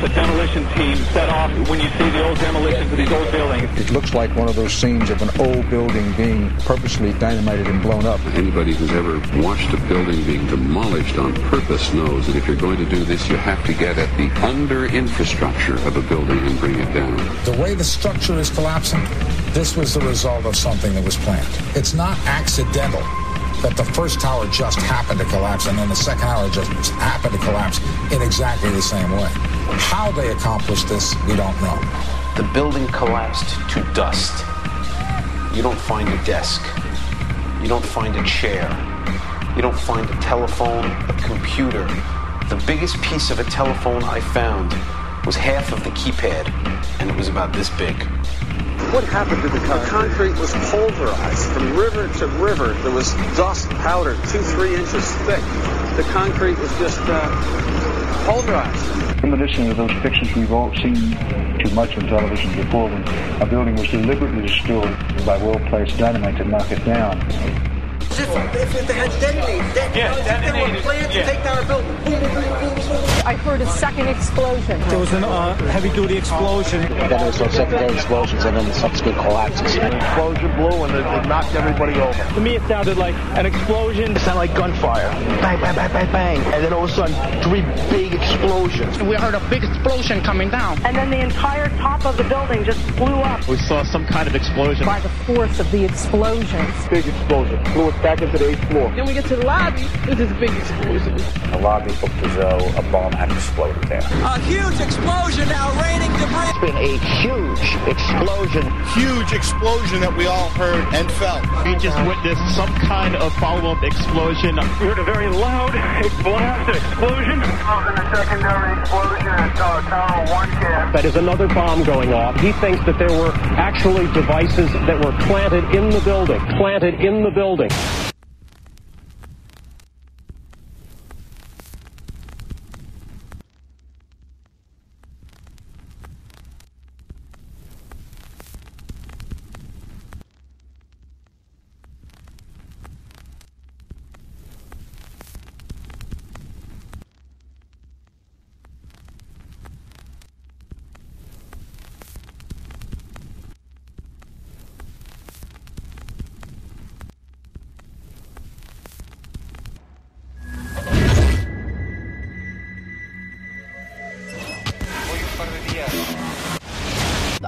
with a demolition team set off when you see the old demolitions of these old buildings. It looks like one of those scenes of an old building being purposely dynamited and blown up. Anybody who's ever watched a building being demolished on purpose knows that if you're going to do this, you have to get at the under-infrastructure of a building and bring it down. The way the structure is collapsing, this was the result of something that was planned. It's not accidental that the first tower just happened to collapse and then the second tower just happened to collapse in exactly the same way. How they accomplished this, we don't know. The building collapsed to dust. You don't find a desk. You don't find a chair. You don't find a telephone, a computer. The biggest piece of a telephone I found was half of the keypad, and it was about this big. What happened to the concrete? The concrete was pulverized from river to river. There was dust powder 2-3 inches thick. The concrete was just pulverized. Reminiscent of those pictures we've all seen too much on television before, when a building was deliberately destroyed by well-placed dynamite to knock it down. If they had detonated, they were planned to take down a building. I heard a second explosion. There was a heavy-duty explosion. Then there was secondary explosions and then subsequent collapses. An explosion blew and it knocked everybody over. To me, it sounded like an explosion. It sounded like gunfire. Bang, bang, bang, bang, bang. And then all of a sudden, 3 big explosions. We heard a big explosion coming down. And then the entire top of the building just blew up. We saw some kind of explosion. By the force of the explosions. Big explosion. Blew us back into the 8th floor. Then we get to the lobby. There's this big explosion. The lobby looked as though a bomb had exploded there. A huge explosion now raining debris. It's been a huge explosion. Huge explosion that we all heard and felt. We just witnessed some kind of follow-up explosion. We heard a very loud explosion. A secondary explosion at Tower 1 camp. That is another bomb going off. He thinks that there were actually devices that were planted in the building. Planted in the building.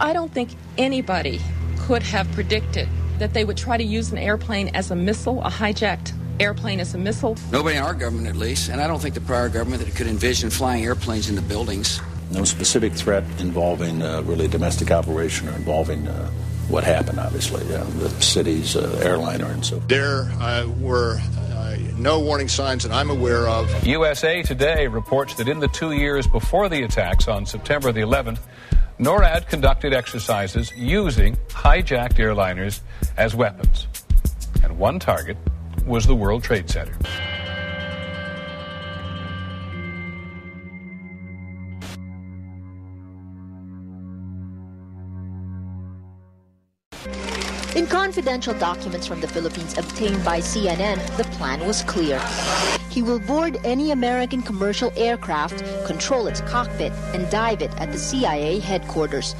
I don't think anybody could have predicted that they would try to use an airplane as a missile, a hijacked airplane as a missile. Nobody in our government, at least, and I don't think the prior government that could envision flying airplanes into buildings. No specific threat involving really domestic operation or involving what happened, obviously, the city's airliner and so forth. There were no warning signs that I'm aware of. USA Today reports that in the 2 years before the attacks on September the 11th, NORAD conducted exercises using hijacked airliners as weapons. And one target was the World Trade Center. In confidential documents from the Philippines obtained by CNN, the plan was clear. He will board any American commercial aircraft, control its cockpit, and dive it at the CIA headquarters.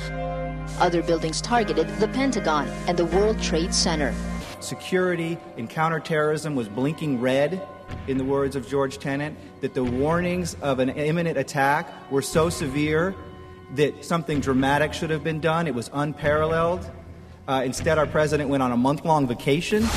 Other buildings targeted the Pentagon and the World Trade Center. Security in counterterrorism was blinking red, in the words of George Tenet, that the warnings of an imminent attack were so severe that something dramatic should have been done. It was unparalleled. Instead, our president went on a month-long vacation.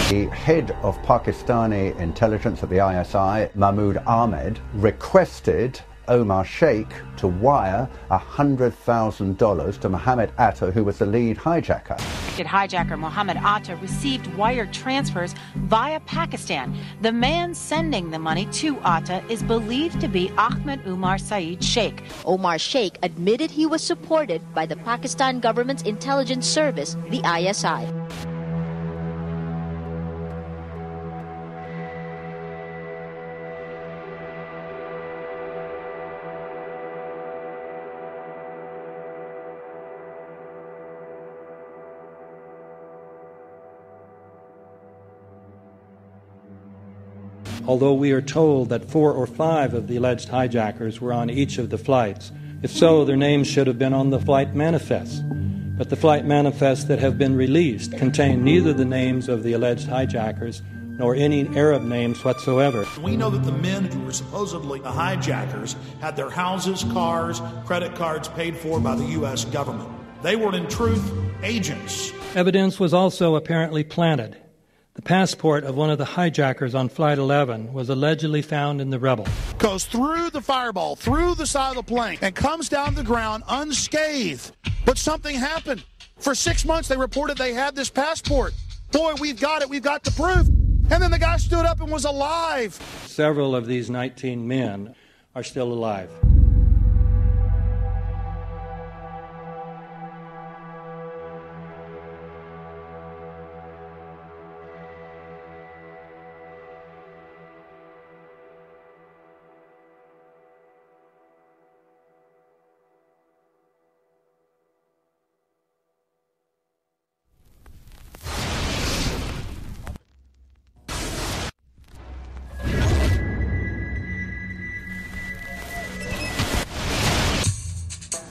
The head of Pakistani intelligence at the ISI, Mahmoud Ahmed, requested Omar Sheikh to wire $100,000 to Mohammed Atta, who was the lead hijacker. Hijacker Mohammed Atta received wire transfers via Pakistan. The man sending the money to Atta is believed to be Ahmed Umar Saeed Sheikh. Omar Sheikh admitted he was supported by the Pakistan government's intelligence service, the ISI. although we are told that 4 or 5 of the alleged hijackers were on each of the flights. If so, their names should have been on the flight manifests. But the flight manifests that have been released contain neither the names of the alleged hijackers nor any Arab names whatsoever. We know that the men who were supposedly the hijackers had their houses, cars, credit cards paid for by the U.S. government. They were, in truth, agents. Evidence was also apparently planted. The passport of one of the hijackers on Flight 11 was allegedly found in the rubble. Goes through the fireball, through the side of the plane, and comes down to the ground unscathed. But something happened. For 6 months, they reported they had this passport. Boy, we've got it. We've got the proof. And then the guy stood up and was alive. Several of these 19 men are still alive.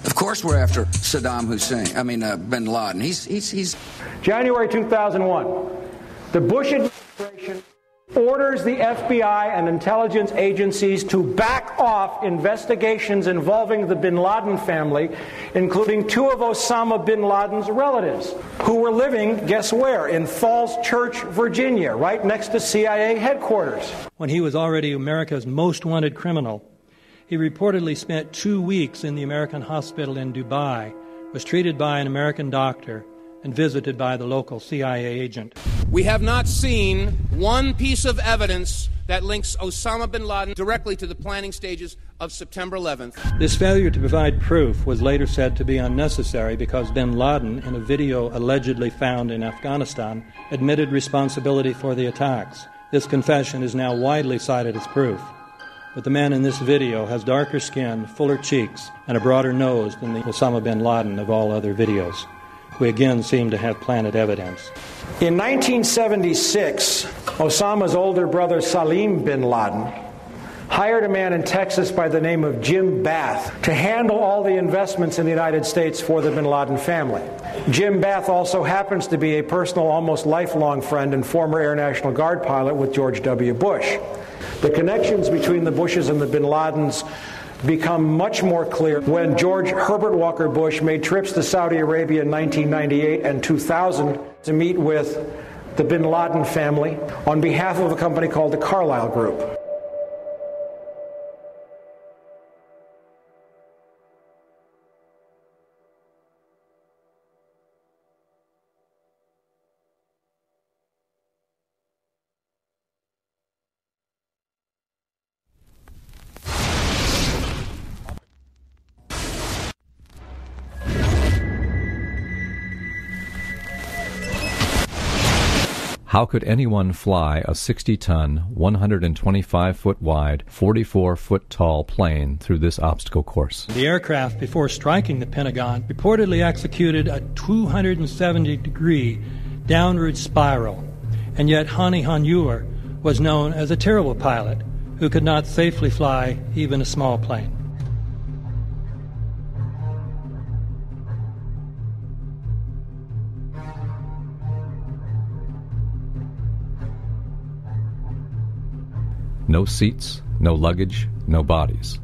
Of course we're after Saddam Hussein. Bin Laden. He's January 2001. The Bush administration orders the FBI and intelligence agencies to back off investigations involving the bin Laden family, including 2 of Osama bin Laden's relatives, who were living, guess where? In Falls Church, Virginia, right next to CIA headquarters. When he was already America's most wanted criminal, he reportedly spent 2 weeks in the American hospital in Dubai, was treated by an American doctor, and visited by the local CIA agent. We have not seen one piece of evidence that links Osama bin Laden directly to the planning stages of September 11th. This failure to provide proof was later said to be unnecessary because bin Laden, in a video allegedly found in Afghanistan, admitted responsibility for the attacks. This confession is now widely cited as proof. But the man in this video has darker skin, fuller cheeks, and a broader nose than the Osama bin Laden of all other videos. We again seem to have planted evidence. In 1976, Osama's older brother Salim bin Laden hired a man in Texas by the name of Jim Bath to handle all the investments in the United States for the bin Laden family. Jim Bath also happens to be a personal, almost lifelong friend and former Air National Guard pilot with George W. Bush. The connections between the Bushes and the bin Ladens become much more clear when George Herbert Walker Bush made trips to Saudi Arabia in 1998 and 2000 to meet with the bin Laden family on behalf of a company called the Carlyle Group. How could anyone fly a 60-ton, 125-foot wide, 44-foot tall plane through this obstacle course? The aircraft, before striking the Pentagon, reportedly executed a 270-degree downward spiral, and yet Hani Hanjour was known as a terrible pilot who could not safely fly even a small plane. No seats, no luggage, no bodies.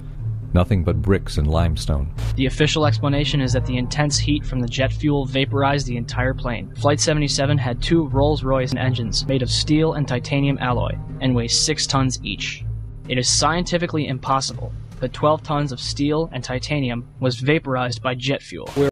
Nothing but bricks and limestone. The official explanation is that the intense heat from the jet fuel vaporized the entire plane. Flight 77 had 2 Rolls-Royce engines made of steel and titanium alloy and weigh 6 tons each. It is scientifically impossible, but 12 tons of steel and titanium was vaporized by jet fuel.